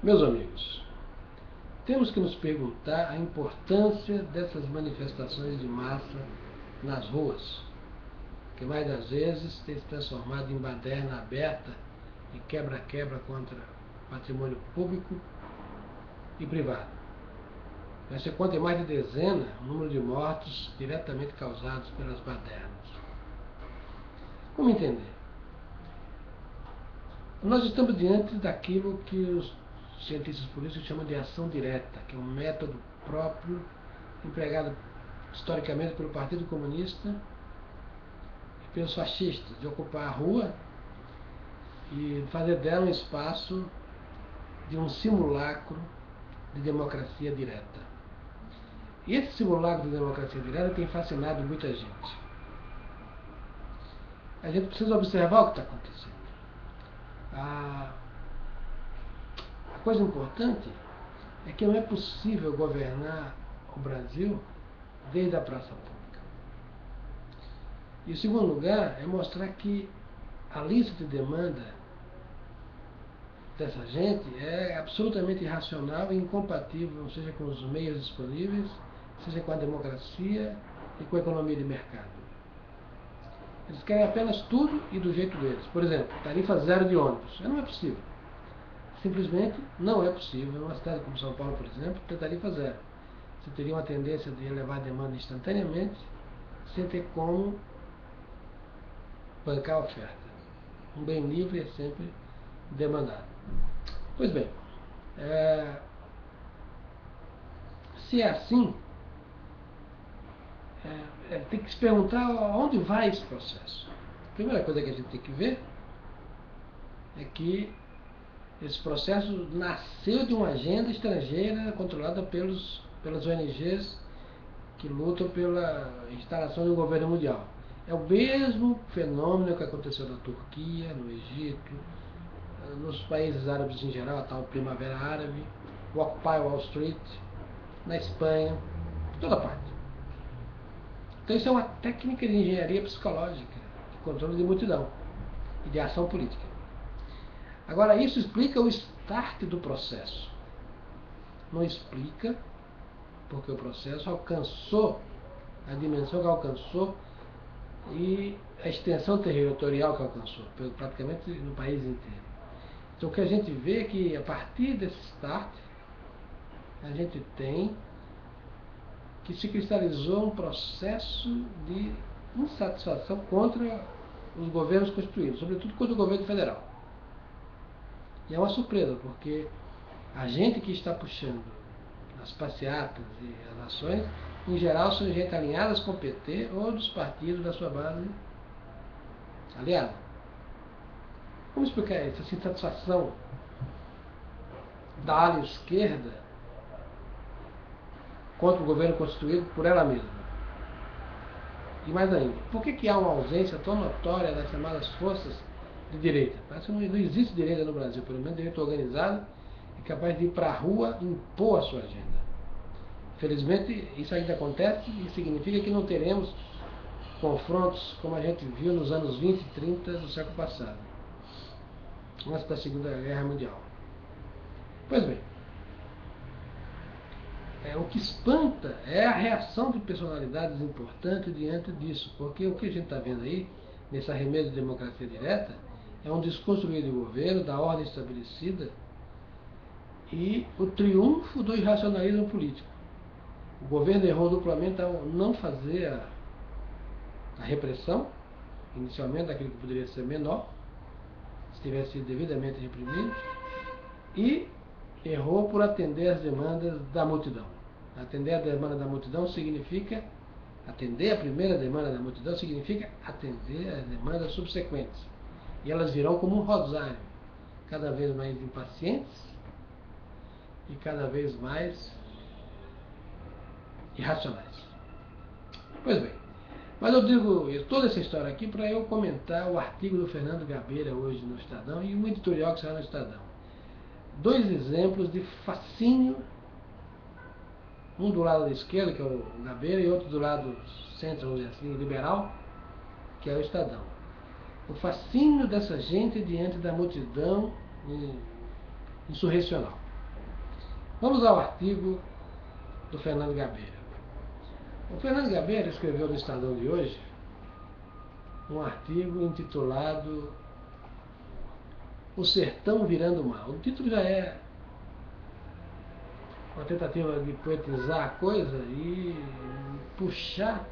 Meus amigos, temos que nos perguntar a importância dessas manifestações de massa nas ruas, que mais das vezes tem se transformado em baderna aberta e quebra-quebra contra patrimônio público e privado. Já se conta em mais de dezena o número de mortos diretamente causados pelas badernas. Como entender? Nós estamos diante daquilo que os cientistas políticos chamam de ação direta, que é um método próprio empregado historicamente pelo Partido Comunista e pelos fascistas, de ocupar a rua e fazer dela um espaço de um simulacro de democracia direta. E esse simulacro de democracia direta tem fascinado muita gente. A gente precisa observar o que está acontecendo. A coisa importante é que não é possível governar o Brasil desde a praça pública. E o segundo lugar é mostrar que a lista de demanda dessa gente é absolutamente irracional e incompatível, seja com os meios disponíveis, seja com a democracia e com a economia de mercado. Eles querem apenas tudo e do jeito deles. Por exemplo, tarifa zero de ônibus. Não é possível. Simplesmente não é possível. Em uma cidade como São Paulo, por exemplo, ter tarifa zero. Você teria uma tendência de elevar a demanda instantaneamente, sem ter como bancar a oferta. Um bem livre é sempre demandado. Pois bem, se é assim, tem que se perguntar aonde vai esse processo. A primeira coisa que a gente tem que ver é que esse processo nasceu de uma agenda estrangeira controlada pelas ONGs que lutam pela instalação de um governo mundial. É o mesmo fenômeno que aconteceu na Turquia, no Egito, nos países árabes em geral, a tal Primavera Árabe, o Occupy Wall Street, na Espanha, em toda parte. Então isso é uma técnica de engenharia psicológica, de controle de multidão e de ação política. Agora, isso explica o start do processo. Não explica porque o processo alcançou a dimensão que alcançou e a extensão territorial que alcançou, praticamente no país inteiro. Então, o que a gente vê é que, a partir desse start, a gente tem que se cristalizou um processo de insatisfação contra os governos constituídos, sobretudo contra o governo federal. E é uma surpresa, porque a gente que está puxando as passeatas e as ações, em geral, são gente alinhadas com o PT ou dos partidos da sua base aliada. Como explicar isso? Essa insatisfação da ala esquerda contra o governo constituído por ela mesma. E mais ainda, por que há uma ausência tão notória das chamadas forças de direita? Parece que não existe direita no Brasil, pelo menos direita organizada e capaz de ir para a rua e impor a sua agenda. Felizmente, isso ainda acontece e significa que não teremos confrontos como a gente viu nos anos 20 e 30 do século passado, antes da Segunda Guerra Mundial. Pois bem, o que espanta é a reação de personalidades importantes diante disso, porque o que a gente está vendo aí, nesse arremedo de democracia direta, é um desconstruir de governo, da ordem estabelecida e o triunfo do irracionalismo político. O governo errou duplamente ao não fazer a repressão, inicialmente daquilo que poderia ser menor, se tivesse sido devidamente reprimido, e errou por atender às demandas da multidão. Atender a demanda da multidão significa, atender a primeira demanda da multidão significa atender às demandas subsequentes. E elas virão como um rosário, cada vez mais impacientes e cada vez mais irracionais. Pois bem, mas eu digo toda essa história aqui para eu comentar o artigo do Fernando Gabeira hoje no Estadão e um editorial que saiu no Estadão. Dois exemplos de fascínio, um do lado da esquerda, que é o Gabeira, e outro do lado centro, vamos dizer assim, liberal, que é o Estadão. O fascínio dessa gente diante da multidão insurrecional. Vamos ao artigo do Fernando Gabeira. O Fernando Gabeira escreveu no Estadão de hoje um artigo intitulado O Sertão Virando Mal. O título já é uma tentativa de poetizar a coisa e puxar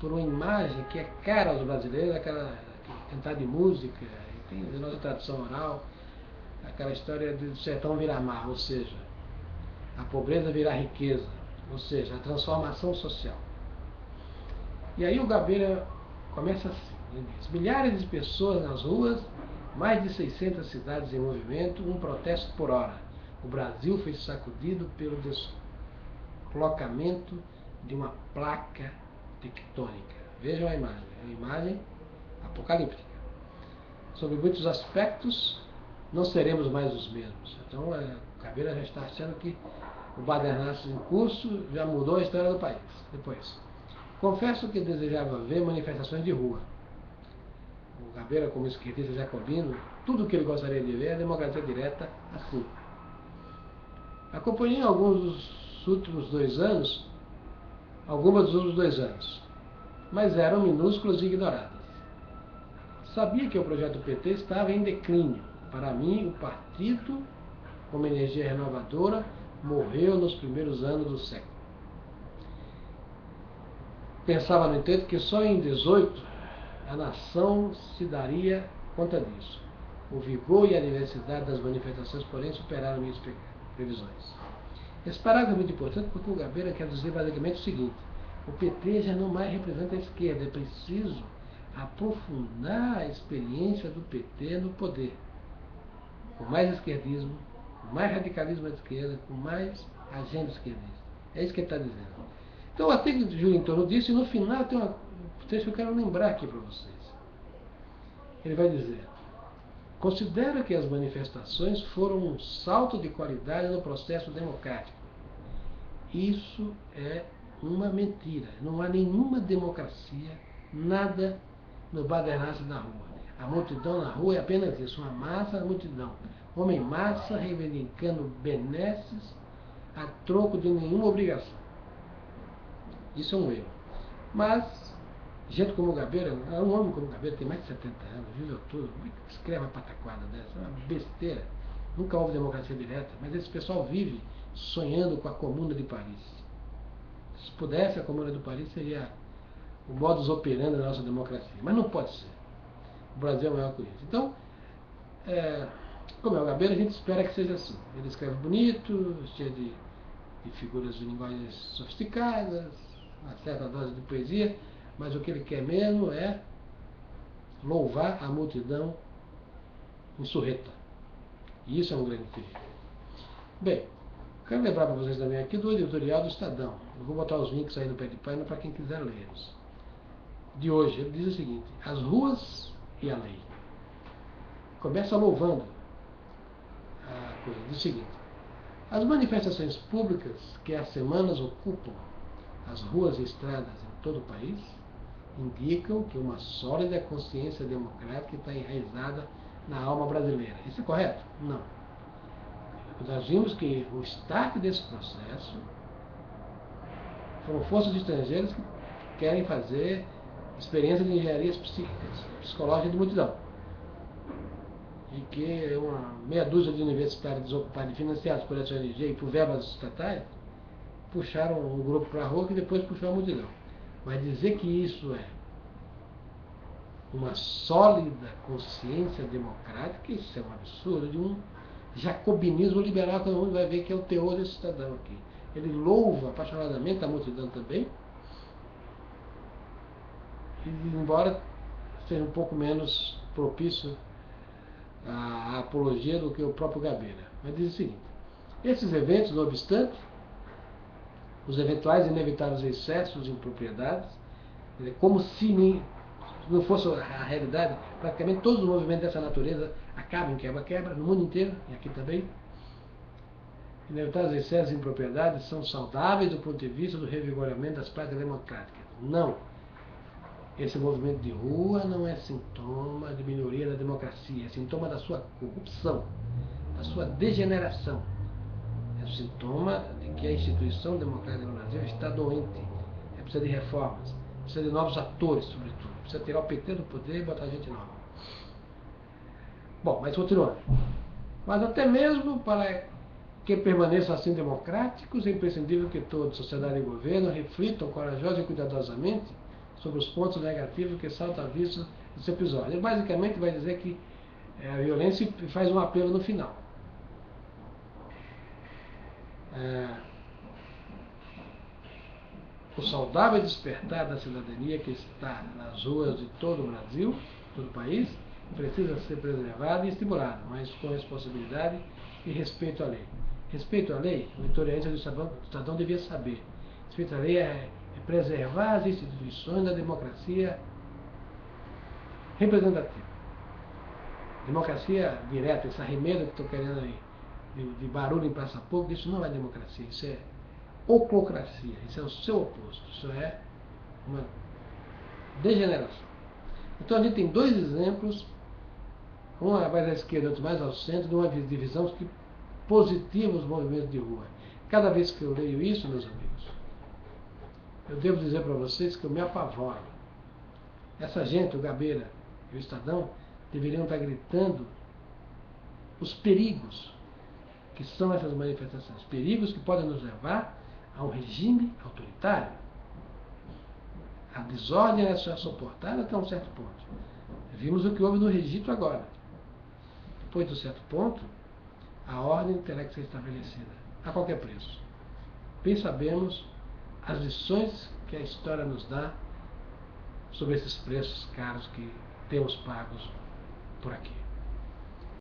por uma imagem que é cara aos brasileiros, aquela cantar de música, e tem a nossa tradição oral, aquela história do sertão virar mar, ou seja, a pobreza virar riqueza, ou seja, a transformação social. E aí o Gabeira começa assim, ele diz: milhares de pessoas nas ruas, mais de 600 cidades em movimento, um protesto por hora. O Brasil foi sacudido pelo deslocamento de uma placa tectônica. Vejam a imagem, é uma imagem apocalíptica. Sobre muitos aspectos, não seremos mais os mesmos. Então, o Gabeira já está achando que o badernasco em curso já mudou a história do país. Depois, confesso que desejava ver manifestações de rua. O Gabeira, como esquerdista jacobino, tudo o que ele gostaria de ver é a democracia direta assim. Acompanhei algumas dos últimos 2 anos, mas eram minúsculas e ignoradas. Sabia que o projeto PT estava em declínio. Para mim, o partido, como energia renovadora, morreu nos primeiros anos do século. Pensava, no entanto, que só em 18 a nação se daria conta disso. O vigor e a diversidade das manifestações, porém, superaram minhas previsões. Esse parágrafo é muito importante porque o Gabeira quer dizer basicamente o seguinte: o PT já não mais representa a esquerda, é preciso aprofundar a experiência do PT no poder. Com mais esquerdismo, com mais radicalismo à esquerda, com mais agenda esquerdista. É isso que ele está dizendo. Então o artigo gira em torno disso e no final tem um texto que eu quero lembrar aqui para vocês. Ele vai dizer: considero que as manifestações foram um salto de qualidade no processo democrático. Isso é uma mentira. Não há nenhuma democracia, nada no badernasco na rua. A multidão na rua é apenas isso, uma massa, a multidão. Homem massa reivindicando benesses a troco de nenhuma obrigação. Isso é um erro. Mas, gente como o Gabeira, um homem como o Gabeira tem mais de 70 anos, viveu tudo, como é que escreve uma pataquada dessa? É uma besteira. Nunca houve democracia direta, mas esse pessoal vive sonhando com a Comuna de Paris. Se pudesse, a Comuna de Paris seria o modus operandi da nossa democracia. Mas não pode ser. O Brasil é maior que isso. Então, como é o Gabeira, a gente espera que seja assim. Ele escreve bonito, cheio de figuras de linguagens sofisticadas, uma certa dose de poesia, mas o que ele quer mesmo é louvar a multidão insurreta. E isso é um grande perigo. Bem, quero lembrar para vocês também aqui do editorial do Estadão. Eu vou botar os links aí no pé de página para quem quiser lê-los. De hoje, ele diz o seguinte: as ruas e a lei. Começa louvando a coisa. Diz o seguinte: as manifestações públicas que há semanas ocupam as ruas e estradas em todo o país indicam que uma sólida consciência democrática está enraizada na alma brasileira. Isso é correto? Não. Nós vimos que o start desse processo foram forças estrangeiras que querem fazer experiência de engenharias psíquicas, psicológica de multidão. E que uma meia dúzia de universitários desocupados e financiados por essa ONG e por verbas estatais puxaram um grupo para a rua que depois puxou a multidão. Mas dizer que isso é uma sólida consciência democrática, isso é um absurdo, de um jacobinismo liberal que todo mundo vai ver que é o teor desse cidadão aqui. Ele louva apaixonadamente a multidão também, e, embora seja um pouco menos propício à apologia do que o próprio Gabeira. Mas diz o seguinte: esses eventos, não obstante, os eventuais e inevitáveis excessos em propriedades, como se não fosse a realidade, praticamente todos os movimentos dessa natureza acabam em quebra-quebra, no mundo inteiro, e aqui também. Inevitáveis excessos em propriedades são saudáveis do ponto de vista do revigoramento das práticas democráticas. Não. Esse movimento de rua não é sintoma de melhoria da democracia, é sintoma da sua corrupção, da sua degeneração, é um sintoma de que a instituição democrática no Brasil está doente. Precisa de reformas, precisa de novos atores, sobretudo. Precisa tirar o PT do poder e botar gente nova. Bom, mas continuando. Mas até mesmo para que permaneçam assim democráticos, é imprescindível que todos, sociedade e governo, reflitam corajosa e cuidadosamente sobre os pontos negativos que saltam à vista desse episódio. Ele basicamente vai dizer que a violência faz um apelo no final. O saudável despertar da cidadania que está nas ruas de todo o Brasil, todo o país, precisa ser preservado e estimulado, mas com responsabilidade e respeito à lei. Respeito à lei, o editorialista do Estadão devia saber. Respeito à lei é preservar as instituições da democracia representativa. Democracia direta, essa remenda que estou querendo aí, de barulho em praça pública, isso não é democracia, isso é oclocracia, isso é o seu oposto, isso é uma degeneração. Então a gente tem dois exemplos, um mais à esquerda, outro mais ao centro, de uma divisão que positiva os movimentos de rua. Cada vez que eu leio isso, meus amigos, eu devo dizer para vocês que eu me apavoro. Essa gente, o Gabeira e o Estadão, deveriam estar gritando os perigos que são essas manifestações, perigos que podem nos levar a um regime autoritário. A desordem é só suportada até um certo ponto. Vimos o que houve no Egito agora. Depois de um certo ponto, a ordem terá que ser estabelecida a qualquer preço. Bem sabemos as lições que a história nos dá sobre esses preços caros que temos pagos por aqui.